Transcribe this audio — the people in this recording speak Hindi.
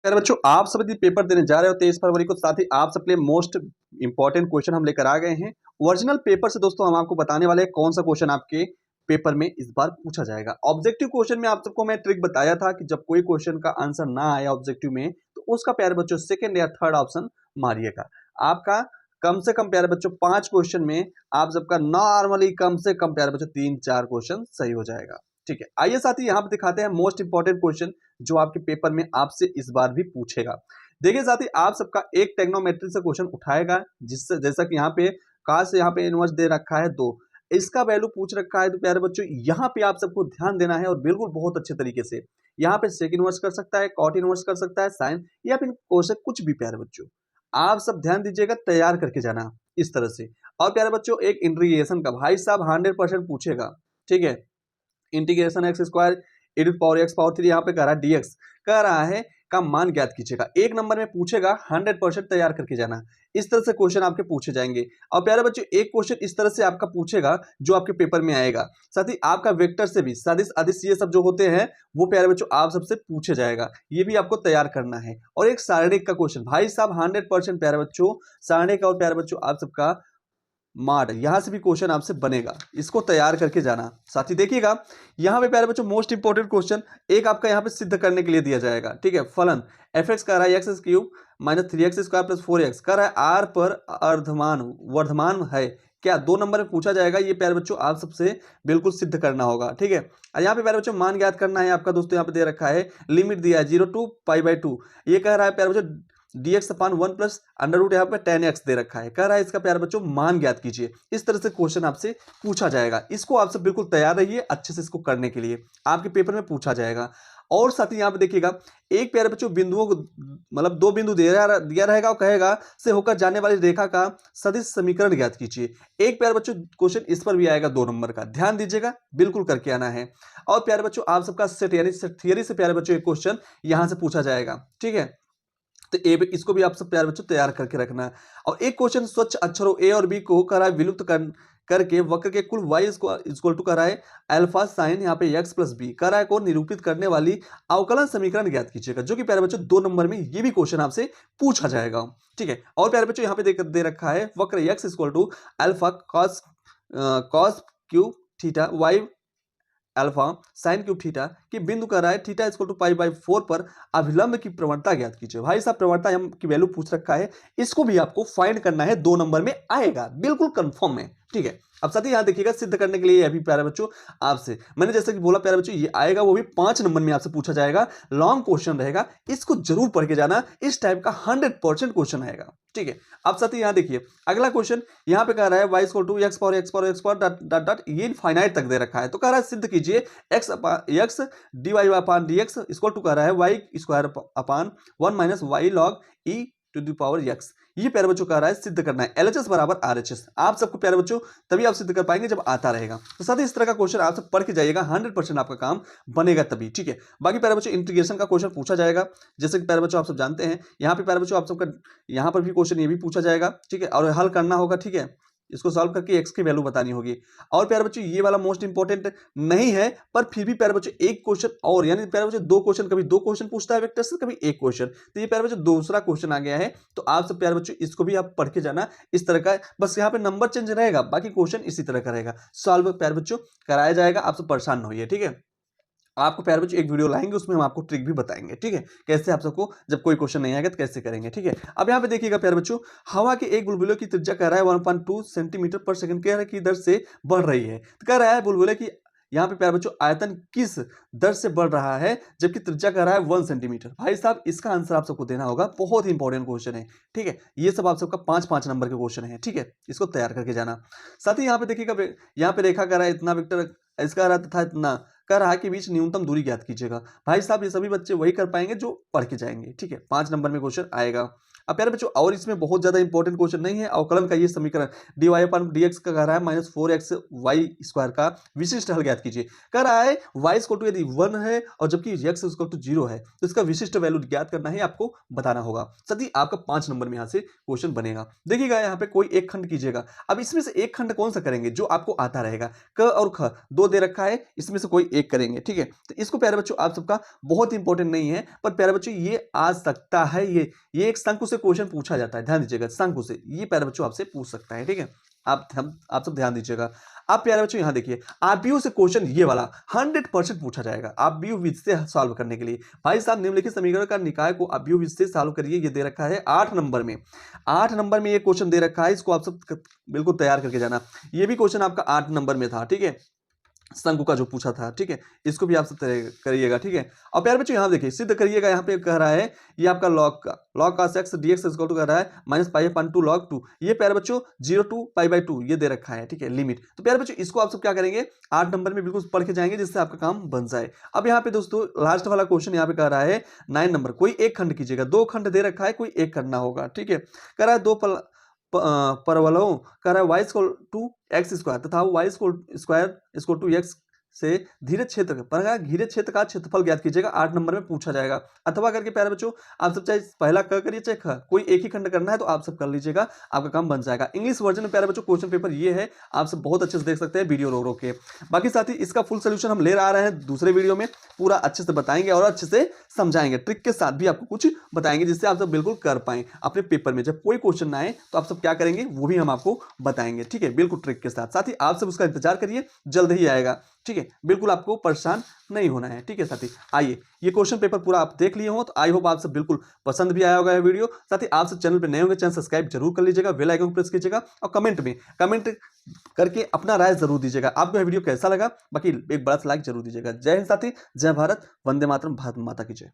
प्यारे बच्चों, आप सब यदि पेपर देने जा रहे हो 23 फरवरी को, साथ ही आप सबके लिए मोस्ट इंपॉर्टेंट क्वेश्चन हम लेकर आ गए हैं। ओरिजिनल पेपर से दोस्तों हम आपको बताने वाले हैं कौन सा क्वेश्चन आपके पेपर में इस बार पूछा जाएगा। ऑब्जेक्टिव क्वेश्चन में आप सबको मैं ट्रिक बताया था कि जब कोई क्वेश्चन का आंसर ना आए ऑब्जेक्टिव में, तो उसका प्यारे बच्चों सेकंड या थर्ड ऑप्शन मारिएगा। आपका कम से कम प्यारे बच्चों 5 क्वेश्चन में आप सबका नॉर्मली कम से कम प्यारे बच्चों 3-4 क्वेश्चन सही हो जाएगा। ठीक है, आइए साथ ही यहाँ पे दिखाते हैं मोस्ट इंपॉर्टेंट क्वेश्चन जो आपके पेपर में आपसे इस बार भी पूछेगा। देखिए साथी, आप सबका एक टेक्नोमेट्री से क्वेश्चन उठाएगा, जिससे जैसा कि यहाँ पे काश यहाँ पे इनवर्स दे रखा है 2, इसका वैल्यू पूछ रखा है। तो प्यारे बच्चों यहाँ पे आप सबको ध्यान देना है और बिल्कुल बहुत अच्छे तरीके से। यहाँ पे सेक इनवर्स कर सकता है, कॉट इनवर्स कर सकता है, साइन या फिर कोसेक, कुछ भी प्यारे बच्चों आप सब ध्यान दीजिएगा, तैयार करके जाना इस तरह से। और प्यारे बच्चों एक इंटीग्रेशन का भाई साहब 100% पूछेगा। ठीक है, integration x square e to power x power 3 यहाँ पे कह रहा है dx कह रहा है का मान ज्ञात कीजिएगा। एक नंबर में पूछेगा, 100% तैयार करके जाना। इस तरह से क्वेश्चन आपके पूछे जाएंगे। और प्यारे बच्चों एक क्वेश्चन इस तरह से आपका पूछेगा जो आपके पेपर में आएगा। साथ ही आपका वेक्टर से भी सदिश अदिश ये सब जो होते हैं वो प्यारे बच्चों आप सबसे पूछे जाएगा, ये भी आपको तैयार करना है। और एक सारणिक का क्वेश्चन भाई साहब 100% प्यारे बच्चों सारणिक। और प्यारे बच्चों आप सबका माड यहां से भी क्वेश्चन आपसे बनेगा, इसको तैयार करके जाना। साथ ही देखिएगा यहां पे प्यारे बच्चों मोस्ट इंपॉर्टेंट क्वेश्चन एक आपका यहां पे सिद्ध करने के लिए दिया जाएगा। ठीक है, फलन एफ एक्स कह रहा है x cube minus 3x square plus 4x कह रहा है आर पर अर्धमान वर्धमान है क्या, 2 नंबर में पूछा जाएगा। ये प्यारे बच्चों आप सबसे बिल्कुल सिद्ध करना होगा। ठीक है, यहाँ पे प्यारे बच्चों मान ज्ञात करना है आपका। दोस्तों यहाँ पे दे रखा है लिमिट दिया है 0 to π/2। ये कह रहा है प्यारे बच्चों dx अपान 1 प्लस अंडर रूट यहाँ पे 10x दे रखा है, कह रहा है इसका प्यारे बच्चों मान ज्ञात कीजिए। इस तरह से क्वेश्चन आपसे पूछा जाएगा। इसको आप सब बिल्कुल तैयार रहिए अच्छे से, इसको करने के लिए आपके पेपर में पूछा जाएगा। और साथ ही यहाँ पे देखिएगा एक प्यारे बच्चों बिंदुओं को मतलब 2 बिंदु दिया रहेगा और कहेगा से होकर जाने वाली रेखा का सदिश समीकरण ज्ञात कीजिए। एक प्यारे बच्चों क्वेश्चन इस पर भी आएगा 2 नंबर का, ध्यान दीजिएगा, बिल्कुल करके आना है। और प्यारे बच्चों आप सबका सेट यानी थियरी से प्यारे बच्चों एक क्वेश्चन यहां से पूछा जाएगा। ठीक है, तो इसको भी आप सब प्यारे बच्चों तैयार करके रखना है। और एक क्वेश्चन स्वच्छ अक्षरों ए और बी को कह रहा है विलुप्त करके वक्र के कुल y इक्वल टू कह रहा है अल्फा साइन यहाँ पे x प्लस बी कह रहा है को निरूपित करने वाली अवकलन समीकरण ज्ञात कीजिएगा, जो कि प्यारे बच्चों 2 नंबर में ये भी क्वेश्चन आपसे पूछा जाएगा। ठीक है, और प्यारे बच्चों यहाँ पे दे रखा है वक्र x equal to alpha cos cube theta y alpha sine cube theta की बिंदु कर रहा है थीटा इक्वल टू π/4 पर अभिलंब की प्रवणता ज्ञात कीजिए। भाई साहब प्रवणता की वैल्यू पूछ रखा है, इसको भी आपको फाइंड करना है, 2 नंबर में आएगा, बिल्कुल कंफर्म है। ठीक है, अब साथ ही यहां देखिएगा सिद्ध करने के लिए ये भी प्यारे बच्चों आपसे मैंने जैसे कि बोला प्यारे बच्चों ये आएगा, वो भी 5 नंबर में आपसे पूछा जाएगा। लॉन्ग क्वेश्चन रहेगा, इसको जरूर पढ़ के जाना, इस टाइप का 100% क्वेश्चन आएगा। ठीक है, अब साथ ही यहां देखिए अगला क्वेश्चन यहां पे कह रहा है y equal to x power x power x power dot dot ये इनफाइनाइट तक दे रखा है। तो कह रहा है सिद्ध कीजिए x dy upon dx equal to कह रहा है y square upon 1 minus y log e to the power x। ये प्यारे बच्चों कह रहा है सिद्ध करना है LHS बराबर RHS। आप सबको प्यारे बच्चों तभी आप सिद्ध कर पाएंगे जब आता रहेगा। तो साथ ही इस तरह का क्वेश्चन आप सब पढ़ के जाइएगा, 100% आपका काम बनेगा तभी। ठीक है, बाकी प्यारे बच्चों इंटीग्रेशन का क्वेश्चन पूछा जाएगा, जैसे कि प्यारे बच्चों आप सब जानते हैं। यहाँ पे प्यारे बच्चों आप सबका यहाँ पर भी क्वेश्चन ये भी पूछा जाएगा। ठीक है, और हल करना होगा। ठीक है, इसको सॉल्व करके x की वैल्यू बतानी होगी। और प्यारे बच्चों ये वाला मोस्ट इंपॉर्टेंट नहीं है, पर फिर भी प्यारे बच्चों एक क्वेश्चन और यानी प्यारे बच्चों 2 क्वेश्चन, कभी 2 क्वेश्चन पूछता है वेक्टर से, कभी 1 क्वेश्चन। तो ये प्यारे बच्चों दूसरा क्वेश्चन आ गया है, तो आप सब प्यारे बच्चों इसको भी आप पढ़ के जाना। इस तरह का बस यहाँ पे नंबर चेंज रहेगा, बाकी क्वेश्चन इसी तरह का रहेगा, सॉल्व प्यारे बच्चों कराया जाएगा। आप सब परेशान न होइए। ठीक है, आपको प्यारे बच्चों एक वीडियो लाएंगे, उसमें हम आपको ट्रिक भी बताएंगे। ठीक है, कैसे आप सबको जब कोई क्वेश्चन नहीं आएगा तो कैसे करेंगे। ठीक है, अब यहाँ पे देखिएगा प्यारे बच्चों हवा के एक बुलबुले की त्रिज्या कह रहा है 1.2 सेंटीमीटर पर सेकंड कह रहा है की दर से बढ़ रही है। तो कह रहा है बुलबुले की यहाँ पे प्यारे बच्चों आयतन किस दर से बढ़ रहा है जबकि त्रिज्या कह रहा है 1 सेंटीमीटर। भाई साहब इसका आंसर आप सबको देना होगा, बहुत ही इंपॉर्टेंट क्वेश्चन है। ठीक है, ये सब आप सबका 5-5 नंबर के क्वेश्चन है। ठीक है, इसको तैयार करके जाना। साथ ही यहाँ पे देखिएगा यहाँ पे रेखा कह रहा है इतना वेक्टर इसका रहा था इतना कह रहा है कि बीच न्यूनतम दूरी ज्ञात कीजिएगा। भाई साहब ये सभी बच्चे वही कर पाएंगे जो पढ़ के जाएंगे। ठीक है, 5 नंबर में क्वेश्चन आएगा। अब प्यारे बच्चों और इसमें बहुत ज्यादा इंपॉर्टेंट क्वेश्चन नहीं है। अवकलन का ये समीकरण dy अपन dx का कह रहा है माइनस 4x y स्क्वायर का विशिष्ट हल ज्ञात कीजिए। कह रहा है y इक्वल टू यदि 1 है और जबकि x इक्वल टू 0 है तो इसका विशिष्ट वैल्यू ज्ञात करना है, आपको बताना होगा। सदी आपका 5 नंबर में यहाँ से क्वेश्चन बनेगा। देखिएगा यहाँ पे कोई एक खंड कीजिएगा। अब इसमें से एक खंड कौन सा करेंगे जो आपको आता रहेगा। क और ख 2 दे रखा है, इसमें से कोई एक करेंगे, ठीक है। तो इसको प्यारे बच्चों आप सबका बहुत इंपॉर्टेंट नहीं है, पर प्यारे बच्चों ये आ सकता है, ये एक शंकु से क्वेश्चन पूछा जाता है, ध्यान दीजिएगा, शंकु से ये प्यारे बच्चों आपसे पूछ सकता है, ठीक है। आप सब ध्यान दीजिएगा। अब प्यारे बच्चों यहां देखिए, आरबीयू से क्वेश्चन ये वाला 100% पूछा जाएगा आरबीयू विधि से सॉल्व करने के लिए। भाई साहब निम्नलिखित समीकरण का निकाय को आरबीयू विधि से सॉल्व करिए, ये दे रखा है 8 नंबर में। 8 नंबर में ये क्वेश्चन दे रखा है, इसको आप सब बिल्कुल तैयार करके जाना। ये भी क्वेश्चन आपका 8 नंबर में था, ठीक है, शंकु का जो पूछा था, ठीक है। इसको भी आप सब करिएगा, ठीक है। और प्यारे बच्चों यहाँ देखिए, सिद्ध करिएगा, यहाँ पे कह रहा है ये आपका log का x dx इक्वल टू कह रहा है -π/2 log 2। ये प्यारे बच्चों 0 to π/2 ये दे रखा है, ठीक है, लिमिट। तो प्यारे बच्चों इसको आप सब क्या करेंगे, 8 नंबर में बिल्कुल पढ़ के जाएंगे, जिससे आपका काम बन जाए। अब यहाँ पे दोस्तों लास्ट वाला क्वेश्चन यहाँ पे कह रहा है 9 नंबर, कोई एक खंड कीजिएगा, 2 खंड दे रखा है, कोई एक करना होगा, ठीक है। कह रहा है 2 परवलों कह रहा है y equal to x square तथा y square equal to x से धीरे क्षेत्र पर घिरे क्षेत्र का क्षेत्रफल ज्ञात कीजिएगा, 8 नंबर में पूछा जाएगा। अथवा करके प्यारे बच्चों आप सब चाहे पहला क करिए चाहे ख, कोई एक ही खंड करना है तो आप सब कर लीजिएगा, आपका काम बन जाएगा। इंग्लिश वर्जन में प्यारे बच्चों क्वेश्चन पेपर ये है, आप सब बहुत अच्छे से देख सकते हैं वीडियो रोक रोक के। बाकी साथी इसका फुल सोल्यूशन हम ले आ रहे हैं दूसरे वीडियो में, पूरा अच्छे से बताएंगे और अच्छे से समझाएंगे, ट्रिक के साथ भी आपको कुछ बताएंगे, जिससे आप सब बिल्कुल कर पाएं अपने पेपर में। जब कोई क्वेश्चन ना आए तो आप सब क्या करेंगे वो भी हम आपको बताएंगे, ठीक है, बिल्कुल ट्रिक के साथ। साथ ही आप सब उसका इंतजार करिए, जल्द ही आएगा, ठीक है, बिल्कुल आपको परेशान नहीं होना है, ठीक है साथी। आइए ये क्वेश्चन पेपर पूरा आप देख लिए हो, तो आई होप आप सब बिल्कुल पसंद भी आया होगा ये वीडियो। साथ ही आप सब चैनल पे नए होंगे, चैनल सब्सक्राइब जरूर कर लीजिएगा, बेल आइकन प्रेस कीजिएगा और कमेंट करके अपना राय जरूर दीजिएगा, आपको यह वीडियो कैसा लगा। बाकी एक बड़ा सा लाइक जरूर दीजिएगा। जय हिंद साथी, जय भारत, वंदे मातरम, भारत माता की जय।